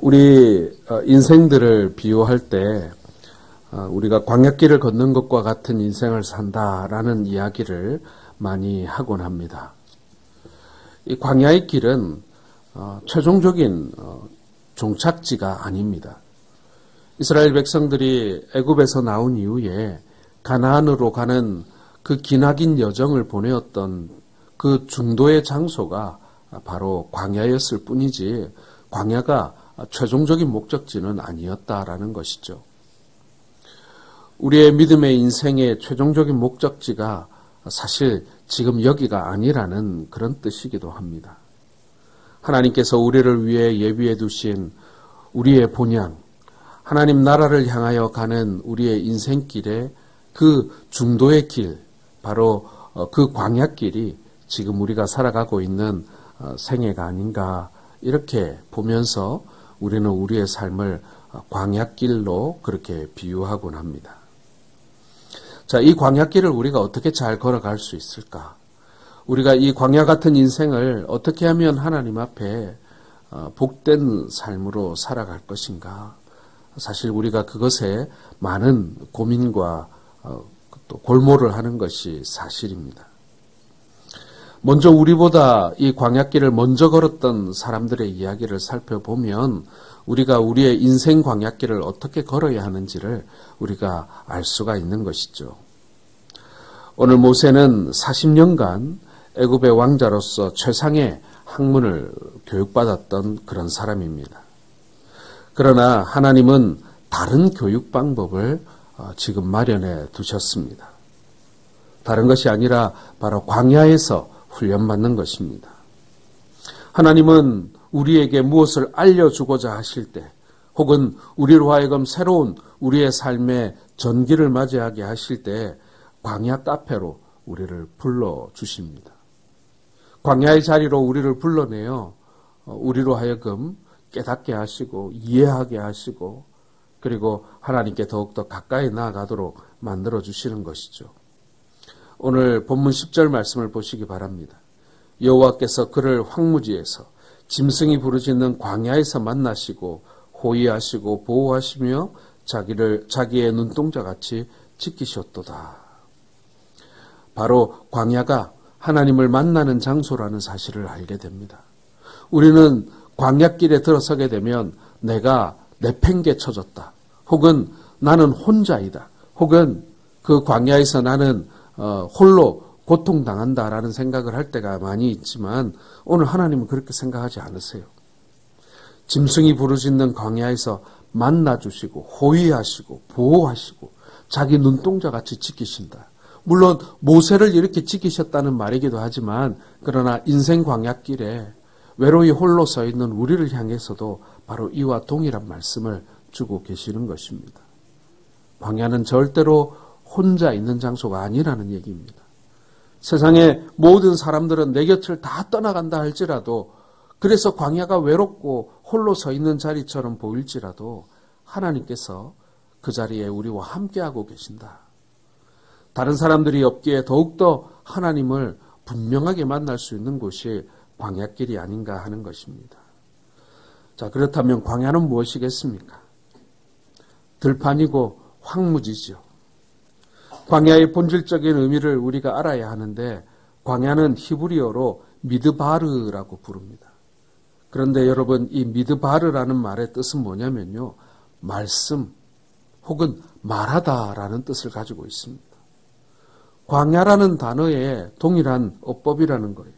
우리 인생들을 비유할 때 우리가 광야길을 걷는 것과 같은 인생을 산다라는 이야기를 많이 하곤 합니다. 이 광야의 길은 최종적인 종착지가 아닙니다. 이스라엘 백성들이 애굽에서 나온 이후에 가나안으로 가는 그 기나긴 여정을 보내었던 그 중도의 장소가 바로 광야였을 뿐이지 광야가 최종적인 목적지는 아니었다라는 것이죠. 우리의 믿음의 인생의 최종적인 목적지가 사실 지금 여기가 아니라는 그런 뜻이기도 합니다. 하나님께서 우리를 위해 예비해 두신 우리의 본향, 하나님 나라를 향하여 가는 우리의 인생길의 그 중도의 길, 바로 그 광야길이 지금 우리가 살아가고 있는 생애가 아닌가, 이렇게 보면서 우리는 우리의 삶을 광야길로 그렇게 비유하곤 합니다. 자, 이 광야길을 우리가 어떻게 잘 걸어갈 수 있을까? 우리가 이 광야 같은 인생을 어떻게 하면 하나님 앞에 복된 삶으로 살아갈 것인가? 사실 우리가 그것에 많은 고민과 또 골몰을 하는 것이 사실입니다. 먼저 우리보다 이 광야길을 먼저 걸었던 사람들의 이야기를 살펴보면 우리가 우리의 인생 광야길을 어떻게 걸어야 하는지를 우리가 알 수가 있는 것이죠. 오늘 모세는 40년간 애굽의 왕자로서 최상의 학문을 교육받았던 그런 사람입니다. 그러나 하나님은 다른 교육 방법을 지금 마련해 두셨습니다. 다른 것이 아니라 바로 광야에서 훈련받는 것입니다. 하나님은 우리에게 무엇을 알려주고자 하실 때 혹은 우리로 하여금 새로운 우리의 삶의 전기를 맞이하게 하실 때 광야 카페로 우리를 불러주십니다. 광야의 자리로 우리를 불러내어 우리로 하여금 깨닫게 하시고 이해하게 하시고 그리고 하나님께 더욱더 가까이 나아가도록 만들어주시는 것이죠. 오늘 본문 10절 말씀을 보시기 바랍니다. 여호와께서 그를 황무지에서 짐승이 부르짖는 광야에서 만나시고 호위하시고 보호하시며 자기의 눈동자같이 지키셨도다. 바로 광야가 하나님을 만나는 장소라는 사실을 알게 됩니다. 우리는 광야길에 들어서게 되면 내가 내팽개쳐졌다. 혹은 나는 혼자이다. 혹은 그 광야에서 나는 홀로 고통당한다라는 생각을 할 때가 많이 있지만 오늘 하나님은 그렇게 생각하지 않으세요. 짐승이 부르짖는 광야에서 만나주시고 호위하시고 보호하시고 자기 눈동자같이 지키신다. 물론 모세를 이렇게 지키셨다는 말이기도 하지만 그러나 인생 광야길에 외로이 홀로 서 있는 우리를 향해서도 바로 이와 동일한 말씀을 주고 계시는 것입니다. 광야는 절대로 혼자 있는 장소가 아니라는 얘기입니다. 세상의 모든 사람들은 내 곁을 다 떠나간다 할지라도 그래서 광야가 외롭고 홀로 서 있는 자리처럼 보일지라도 하나님께서 그 자리에 우리와 함께하고 계신다. 다른 사람들이 없기에 더욱더 하나님을 분명하게 만날 수 있는 곳이 광야길이 아닌가 하는 것입니다. 자, 그렇다면 광야는 무엇이겠습니까? 들판이고 황무지죠. 광야의 본질적인 의미를 우리가 알아야 하는데 광야는 히브리어로 미드바르라고 부릅니다. 그런데 여러분 이 미드바르라는 말의 뜻은 뭐냐면요. 말씀 혹은 말하다라는 뜻을 가지고 있습니다. 광야라는 단어의 동일한 어법이라는 거예요.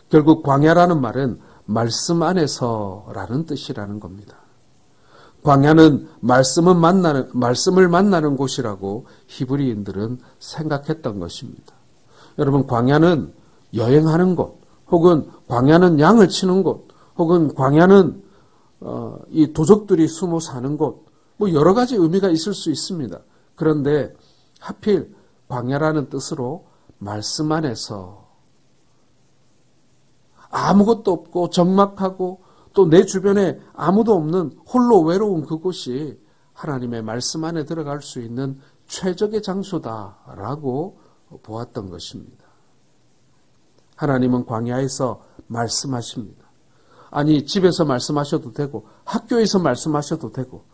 결국 광야라는 말은 말씀 안에서라는 뜻이라는 겁니다. 광야는 말씀을 만나는 곳이라고 히브리인들은 생각했던 것입니다. 여러분 광야는 여행하는 곳, 혹은 광야는 양을 치는 곳, 혹은 광야는 이 도적들이 숨어 사는 곳, 뭐 여러 가지 의미가 있을 수 있습니다. 그런데 하필 광야라는 뜻으로 말씀 안에서 아무것도 없고 적막하고 또 내 주변에 아무도 없는 홀로 외로운 그곳이 하나님의 말씀 안에 들어갈 수 있는 최적의 장소다라고 보았던 것입니다. 하나님은 광야에서 말씀하십니다. 아니, 집에서 말씀하셔도 되고, 학교에서 말씀하셔도 되고,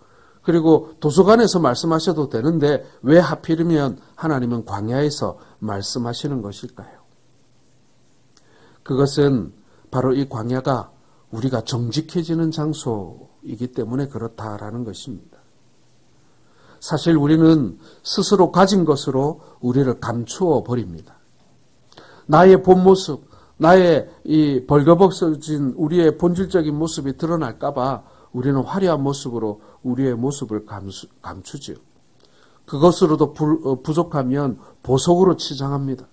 그리고 도서관에서 말씀하셔도 되는데 왜 하필이면 하나님은 광야에서 말씀하시는 것일까요? 그것은 바로 이 광야가 우리가 정직해지는 장소이기 때문에 그렇다라는 것입니다. 사실 우리는 스스로 가진 것으로 우리를 감추어 버립니다. 나의 본 모습, 나의 이 벌거벗어진 우리의 본질적인 모습이 드러날까 봐 우리는 화려한 모습으로 우리의 모습을 감추죠. 그것으로도 부족하면 보석으로 치장합니다.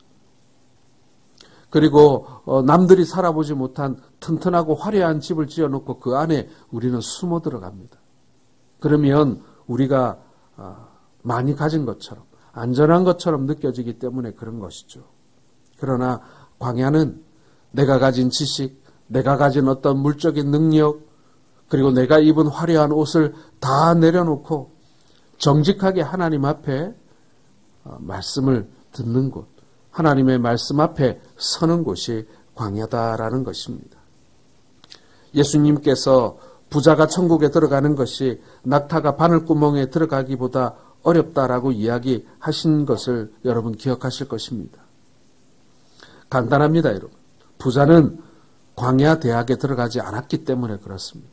그리고 남들이 살아보지 못한 튼튼하고 화려한 집을 지어놓고 그 안에 우리는 숨어 들어갑니다. 그러면 우리가 많이 가진 것처럼 안전한 것처럼 느껴지기 때문에 그런 것이죠. 그러나 광야는 내가 가진 지식, 내가 가진 어떤 물적인 능력, 그리고 내가 입은 화려한 옷을 다 내려놓고 정직하게 하나님 앞에 말씀을 듣는 곳, 하나님의 말씀 앞에 서는 곳이 광야다라는 것입니다. 예수님께서 부자가 천국에 들어가는 것이 낙타가 바늘구멍에 들어가기보다 어렵다라고 이야기하신 것을 여러분 기억하실 것입니다. 간단합니다, 여러분. 부자는 광야 대학에 들어가지 않았기 때문에 그렇습니다.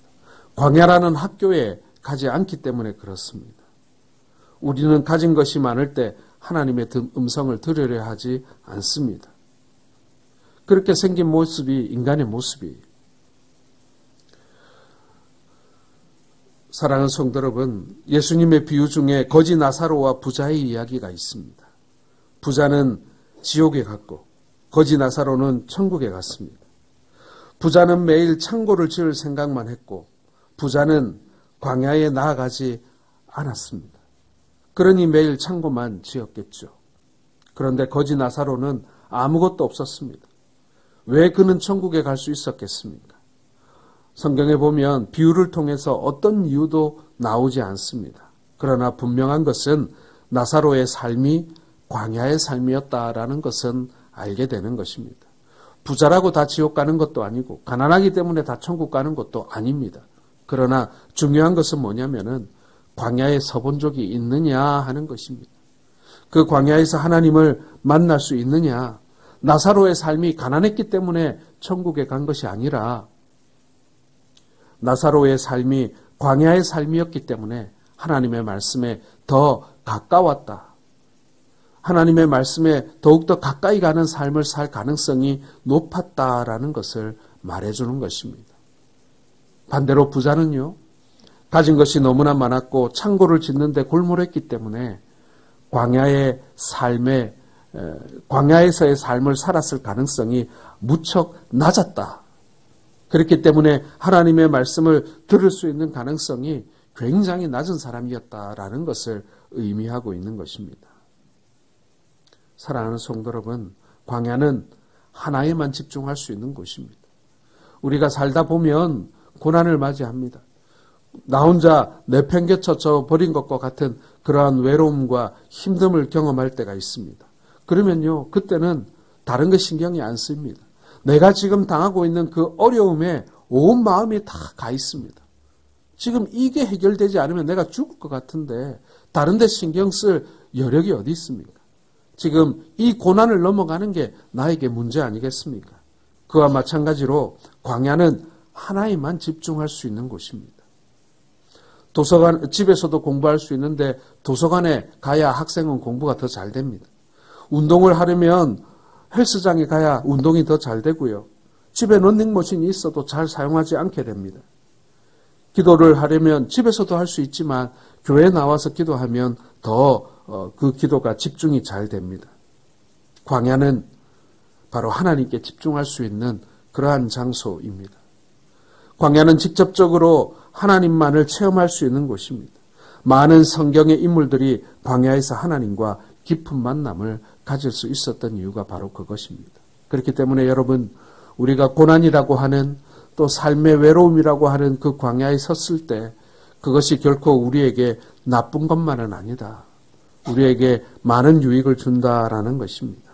광야라는 학교에 가지 않기 때문에 그렇습니다. 우리는 가진 것이 많을 때 하나님의 음성을 들으려 하지 않습니다. 그렇게 생긴 모습이 인간의 모습이에요. 사랑하는 성도 여러분, 예수님의 비유 중에 거지 나사로와 부자의 이야기가 있습니다. 부자는 지옥에 갔고 거지 나사로는 천국에 갔습니다. 부자는 매일 창고를 지을 생각만 했고 부자는 광야에 나아가지 않았습니다. 그러니 매일 창고만 지었겠죠. 그런데 거지 나사로는 아무것도 없었습니다. 왜 그는 천국에 갈 수 있었겠습니까? 성경에 보면 비유를 통해서 어떤 이유도 나오지 않습니다. 그러나 분명한 것은 나사로의 삶이 광야의 삶이었다라는 것은 알게 되는 것입니다. 부자라고 다 지옥 가는 것도 아니고 가난하기 때문에 다 천국 가는 것도 아닙니다. 그러나 중요한 것은 뭐냐면은 광야에 서본 적이 있느냐 하는 것입니다. 그 광야에서 하나님을 만날 수 있느냐. 나사로의 삶이 가난했기 때문에 천국에 간 것이 아니라 나사로의 삶이 광야의 삶이었기 때문에 하나님의 말씀에 더 가까웠다. 하나님의 말씀에 더욱더 가까이 가는 삶을 살 가능성이 높았다라는 것을 말해주는 것입니다. 반대로 부자는요, 가진 것이 너무나 많았고 창고를 짓는데 골몰했기 때문에 광야에서의 삶을 살았을 가능성이 무척 낮았다. 그렇기 때문에 하나님의 말씀을 들을 수 있는 가능성이 굉장히 낮은 사람이었다라는 것을 의미하고 있는 것입니다. 사랑하는 성도 여러분, 광야는 하나에만 집중할 수 있는 곳입니다. 우리가 살다 보면 고난을 맞이합니다. 나 혼자 내팽개쳐 버린 것과 같은 그러한 외로움과 힘듦을 경험할 때가 있습니다. 그러면요, 그때는 다른 거 신경이 안 씁니다. 내가 지금 당하고 있는 그 어려움에 온 마음이 다 가 있습니다. 지금 이게 해결되지 않으면 내가 죽을 것 같은데 다른 데 신경 쓸 여력이 어디 있습니까? 지금 이 고난을 넘어가는 게 나에게 문제 아니겠습니까? 그와 마찬가지로 광야는 하나에만 집중할 수 있는 곳입니다. 집에서도 공부할 수 있는데 도서관에 가야 학생은 공부가 더 잘 됩니다. 운동을 하려면 헬스장에 가야 운동이 더 잘 되고요. 집에 러닝머신이 있어도 잘 사용하지 않게 됩니다. 기도를 하려면 집에서도 할 수 있지만 교회에 나와서 기도하면 더 그 기도가 집중이 잘 됩니다. 광야는 바로 하나님께 집중할 수 있는 그러한 장소입니다. 광야는 직접적으로 하나님만을 체험할 수 있는 곳입니다. 많은 성경의 인물들이 광야에서 하나님과 깊은 만남을 가질 수 있었던 이유가 바로 그것입니다. 그렇기 때문에 여러분, 우리가 고난이라고 하는 또 삶의 외로움이라고 하는 그 광야에 섰을 때 그것이 결코 우리에게 나쁜 것만은 아니다. 우리에게 많은 유익을 준다라는 것입니다.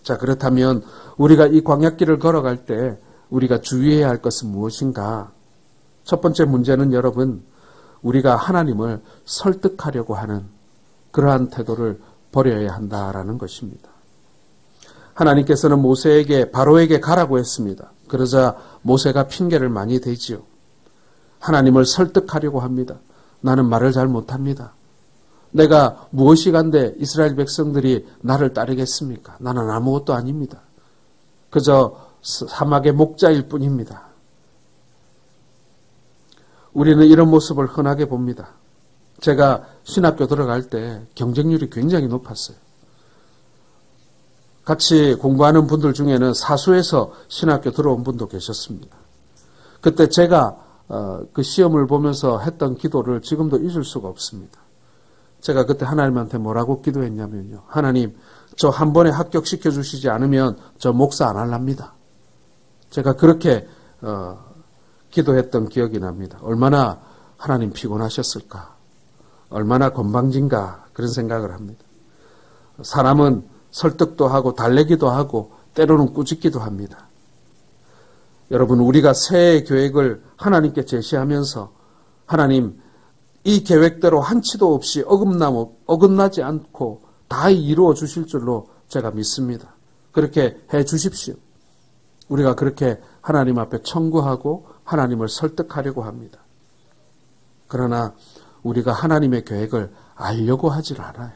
자, 그렇다면 우리가 이 광야길을 걸어갈 때 우리가 주의해야 할 것은 무엇인가? 첫 번째 문제는 여러분, 우리가 하나님을 설득하려고 하는 그러한 태도를 버려야 한다라는 것입니다. 하나님께서는 모세에게 바로에게 가라고 했습니다. 그러자 모세가 핑계를 많이 대지요. 하나님을 설득하려고 합니다. 나는 말을 잘 못합니다. 내가 무엇이간데 이스라엘 백성들이 나를 따르겠습니까? 나는 아무것도 아닙니다. 그저 사막의 목자일 뿐입니다. 우리는 이런 모습을 흔하게 봅니다. 제가 신학교 들어갈 때 경쟁률이 굉장히 높았어요. 같이 공부하는 분들 중에는 사수에서 신학교 들어온 분도 계셨습니다. 그때 제가 그 시험을 보면서 했던 기도를 지금도 잊을 수가 없습니다. 제가 그때 하나님한테 뭐라고 기도했냐면요. 하나님, 저 한 번에 합격시켜 주시지 않으면 저 목사 안 할랍니다. 제가 그렇게 기도했던 기억이 납니다. 얼마나 하나님 피곤하셨을까? 얼마나 건방진가? 그런 생각을 합니다. 사람은 설득도 하고 달래기도 하고 때로는 꾸짖기도 합니다. 여러분, 우리가 새해 계획을 하나님께 제시하면서 하나님 이 계획대로 한치도 없이 어긋나지 않고 다 이루어 주실 줄로 제가 믿습니다. 그렇게 해 주십시오. 우리가 그렇게 하나님 앞에 청구하고 하나님을 설득하려고 합니다. 그러나 우리가 하나님의 계획을 알려고 하질 않아요.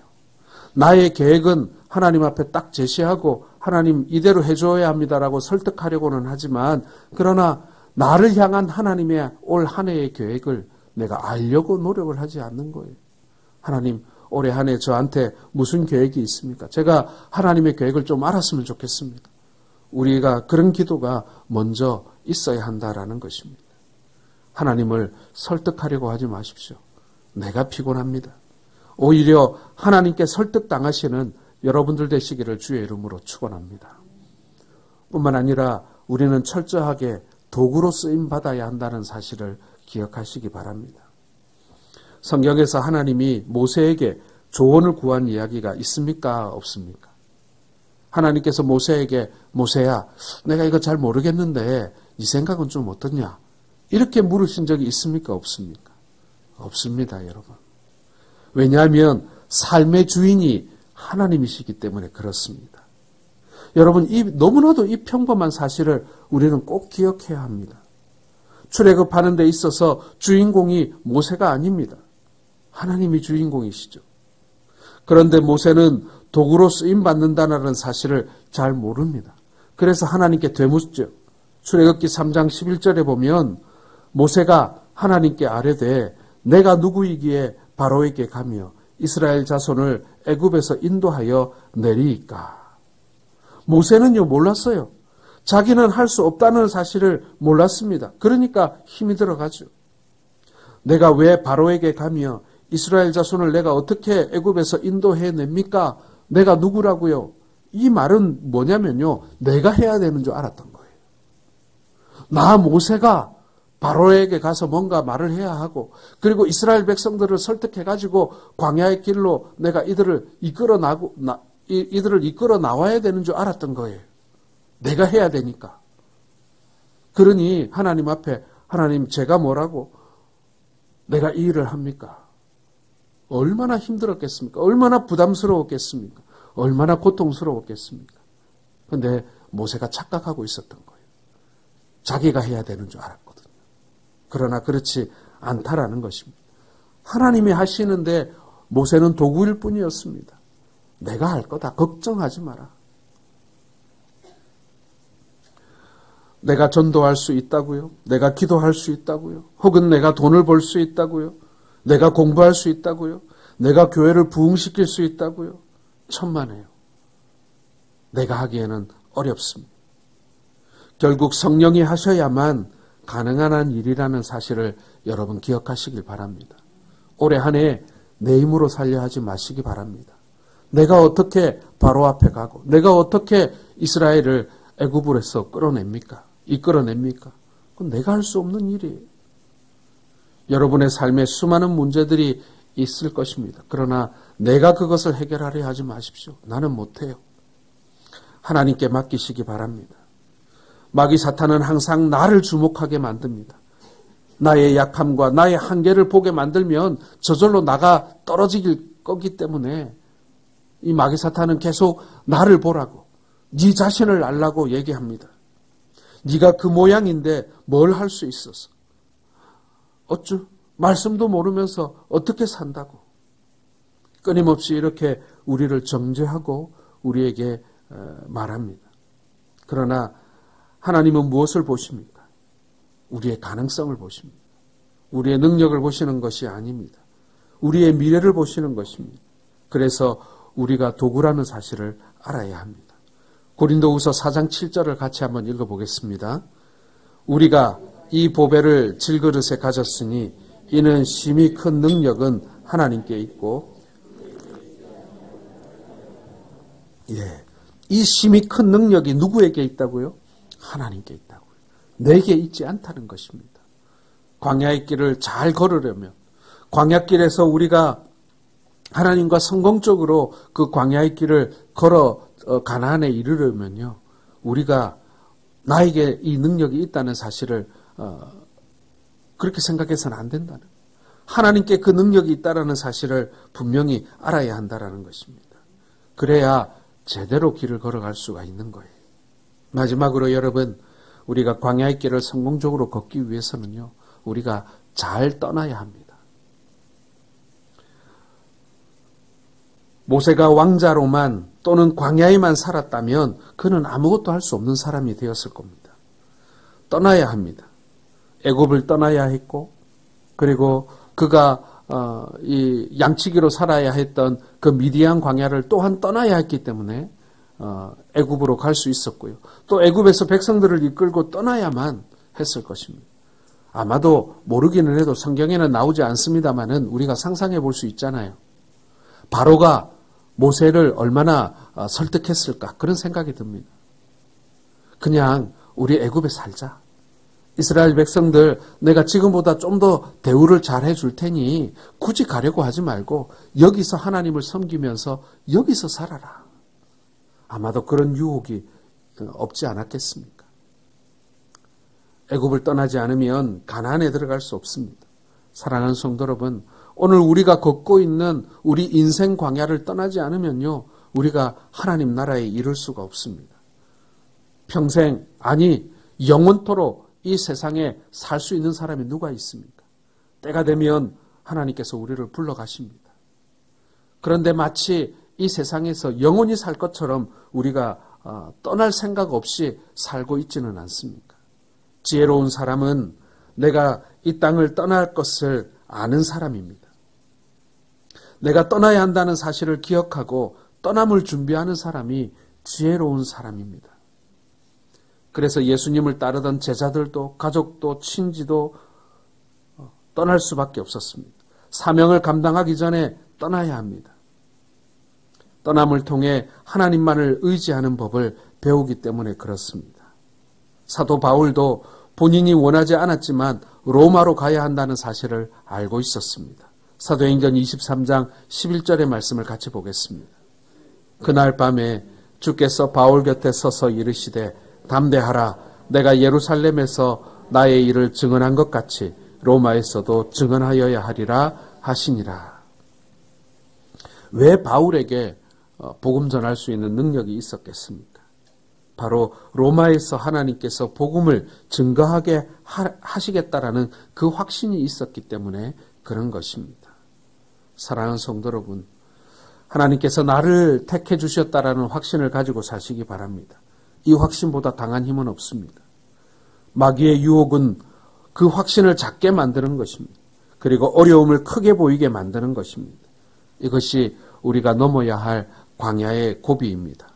나의 계획은 하나님 앞에 딱 제시하고 하나님 이대로 해줘야 합니다라고 설득하려고는 하지만 그러나 나를 향한 하나님의 올 한 해의 계획을 내가 알려고 노력을 하지 않는 거예요. 하나님, 올해 한 해 저한테 무슨 계획이 있습니까? 제가 하나님의 계획을 좀 알았으면 좋겠습니다. 우리가 그런 기도가 먼저 있어야 한다라는 것입니다. 하나님을 설득하려고 하지 마십시오. 내가 피곤합니다. 오히려 하나님께 설득당하시는 여러분들 되시기를 주의 이름으로 축원합니다. 뿐만 아니라 우리는 철저하게 도구로 쓰임받아야 한다는 사실을 기억하시기 바랍니다. 성경에서 하나님이 모세에게 조언을 구한 이야기가 있습니까? 없습니까? 하나님께서 모세에게 모세야, 내가 이거 잘 모르겠는데 네 생각은 좀 어떠냐? 이렇게 물으신 적이 있습니까? 없습니까? 없습니다, 여러분. 왜냐하면 삶의 주인이 하나님이시기 때문에 그렇습니다. 여러분, 너무나도 이 평범한 사실을 우리는 꼭 기억해야 합니다. 출애굽하는 데 있어서 주인공이 모세가 아닙니다. 하나님이 주인공이시죠. 그런데 모세는 도구로 쓰임받는다는 사실을 잘 모릅니다. 그래서 하나님께 되묻죠. 출애굽기 3장 11절에 보면 모세가 하나님께 아뢰되 내가 누구이기에 바로에게 가며 이스라엘 자손을 애굽에서 인도하여 내리이까. 모세는요 몰랐어요. 자기는 할 수 없다는 사실을 몰랐습니다. 그러니까 힘이 들어가죠. 내가 왜 바로에게 가며 이스라엘 자손을 내가 어떻게 애굽에서 인도해냅니까? 내가 누구라고요? 이 말은 뭐냐면요. 내가 해야 되는 줄 알았던 거예요. 나 모세가 바로에게 가서 뭔가 말을 해야 하고 그리고 이스라엘 백성들을 설득해가지고 광야의 길로 내가 이들을 이끌어 나와야 되는 줄 알았던 거예요. 내가 해야 되니까. 그러니 하나님 앞에 하나님 제가 뭐라고 내가 이 일을 합니까? 얼마나 힘들었겠습니까? 얼마나 부담스러웠겠습니까? 얼마나 고통스러웠겠습니까? 그런데 모세가 착각하고 있었던 거예요. 자기가 해야 되는 줄 알았거든요. 그러나 그렇지 않다라는 것입니다. 하나님이 하시는데 모세는 도구일 뿐이었습니다. 내가 할 거다. 걱정하지 마라. 내가 전도할 수 있다고요? 내가 기도할 수 있다고요? 혹은 내가 돈을 벌 수 있다고요? 내가 공부할 수 있다고요? 내가 교회를 부흥시킬 수 있다고요? 천만에요. 내가 하기에는 어렵습니다. 결국 성령이 하셔야만 가능한 한 일이라는 사실을 여러분 기억하시길 바랍니다. 올해 한 해 내 힘으로 살려 하지 마시기 바랍니다. 내가 어떻게 바로 앞에 가고 내가 어떻게 이스라엘을 애굽으로서 이끌어냅니까? 그건 내가 할 수 없는 일이에요. 여러분의 삶에 수많은 문제들이 있을 것입니다. 그러나 내가 그것을 해결하려 하지 마십시오. 나는 못해요. 하나님께 맡기시기 바랍니다. 마귀 사탄은 항상 나를 주목하게 만듭니다. 나의 약함과 나의 한계를 보게 만들면 저절로 나가 떨어질 거기 때문에 이 마귀 사탄은 계속 나를 보라고, 네 자신을 알라고 얘기합니다. 네가 그 모양인데 뭘 할 수 있어서, 어쭈 말씀도 모르면서 어떻게 산다고, 끊임없이 이렇게 우리를 정죄하고 우리에게 말합니다. 그러나 하나님은 무엇을 보십니까? 우리의 가능성을 보십니다. 우리의 능력을 보시는 것이 아닙니다. 우리의 미래를 보시는 것입니다. 그래서 우리가 도구라는 사실을 알아야 합니다. 고린도후서 4장 7절을 같이 한번 읽어보겠습니다. 우리가 이 보배를 질그릇에 가졌으니 이는 심히 큰 능력은 하나님께 있고, 이 심히 큰 능력이 누구에게 있다고요? 하나님께 있다고요. 내게 있지 않다는 것입니다. 광야의 길을 잘 걸으려면, 광야길에서 우리가 하나님과 성공적으로 그 광야의 길을 걸어 가나안에 이르려면요, 우리가 나에게 이 능력이 있다는 사실을 그렇게 생각해서는 안 된다는, 하나님께 그 능력이 있다는 사실을 분명히 알아야 한다는 것입니다. 그래야 제대로 길을 걸어갈 수가 있는 거예요. 마지막으로 여러분, 우리가 광야의 길을 성공적으로 걷기 위해서는요, 우리가 잘 떠나야 합니다. 모세가 왕자로만 또는 광야에만 살았다면 그는 아무것도 할 수 없는 사람이 되었을 겁니다. 떠나야 합니다. 애굽을 떠나야 했고, 그리고 그가 이 양치기로 살아야 했던 그 미디안 광야를 또한 떠나야 했기 때문에 애굽으로 갈 수 있었고요. 또 애굽에서 백성들을 이끌고 떠나야만 했을 것입니다. 아마도 모르기는 해도 성경에는 나오지 않습니다만은 우리가 상상해 볼 수 있잖아요. 바로가 모세를 얼마나 설득했을까, 그런 생각이 듭니다. 그냥 우리 애굽에 살자. 이스라엘 백성들 내가 지금보다 좀 더 대우를 잘 해줄 테니 굳이 가려고 하지 말고 여기서 하나님을 섬기면서 여기서 살아라. 아마도 그런 유혹이 없지 않았겠습니까? 애굽을 떠나지 않으면 가나안에 들어갈 수 없습니다. 사랑하는 성도 여러분, 오늘 우리가 걷고 있는 우리 인생 광야를 떠나지 않으면요, 우리가 하나님 나라에 이를 수가 없습니다. 평생, 아니 영원토록 이 세상에 살 수 있는 사람이 누가 있습니까? 때가 되면 하나님께서 우리를 불러가십니다. 그런데 마치 이 세상에서 영원히 살 것처럼 우리가 떠날 생각 없이 살고 있지는 않습니까? 지혜로운 사람은 내가 이 땅을 떠날 것을 아는 사람입니다. 내가 떠나야 한다는 사실을 기억하고 떠남을 준비하는 사람이 지혜로운 사람입니다. 그래서 예수님을 따르던 제자들도, 가족도, 친지도 떠날 수밖에 없었습니다. 사명을 감당하기 전에 떠나야 합니다. 떠남을 통해 하나님만을 의지하는 법을 배우기 때문에 그렇습니다. 사도 바울도 본인이 원하지 않았지만 로마로 가야 한다는 사실을 알고 있었습니다. 사도행전 23장 11절의 말씀을 같이 보겠습니다. 그날 밤에 주께서 바울 곁에 서서 이르시되 담대하라, 내가 예루살렘에서 나의 일을 증언한 것 같이 로마에서도 증언하여야 하리라 하시니라. 왜 바울에게 복음 전할 수 있는 능력이 있었겠습니까? 바로 로마에서 하나님께서 복음을 증거하게 하시겠다라는 그 확신이 있었기 때문에 그런 것입니다. 사랑하는 성도 여러분, 하나님께서 나를 택해 주셨다라는 확신을 가지고 사시기 바랍니다. 이 확신보다 강한 힘은 없습니다. 마귀의 유혹은 그 확신을 작게 만드는 것입니다. 그리고 어려움을 크게 보이게 만드는 것입니다. 이것이 우리가 넘어야 할 광야의 고비입니다.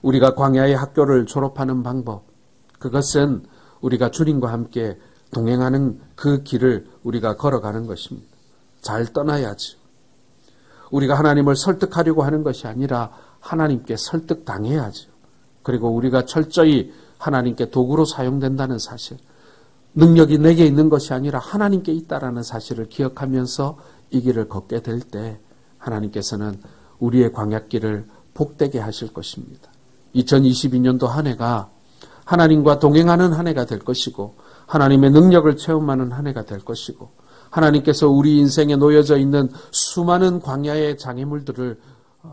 우리가 광야의 학교를 졸업하는 방법, 그것은 우리가 주님과 함께 동행하는 그 길을 우리가 걸어가는 것입니다. 잘 떠나야죠. 우리가 하나님을 설득하려고 하는 것이 아니라 하나님께 설득당해야죠. 그리고 우리가 철저히 하나님께 도구로 사용된다는 사실, 능력이 내게 있는 것이 아니라 하나님께 있다라는 사실을 기억하면서 이 길을 걷게 될 때 하나님께서는 우리의 광야길을 복되게 하실 것입니다. 2022년도 한 해가 하나님과 동행하는 한 해가 될 것이고 하나님의 능력을 체험하는 한 해가 될 것이고 하나님께서 우리 인생에 놓여져 있는 수많은 광야의 장애물들을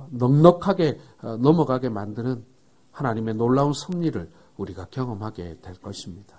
넉넉하게 넘어가게 만드는 하나님의 놀라운 섭리를 우리가 경험하게 될 것입니다.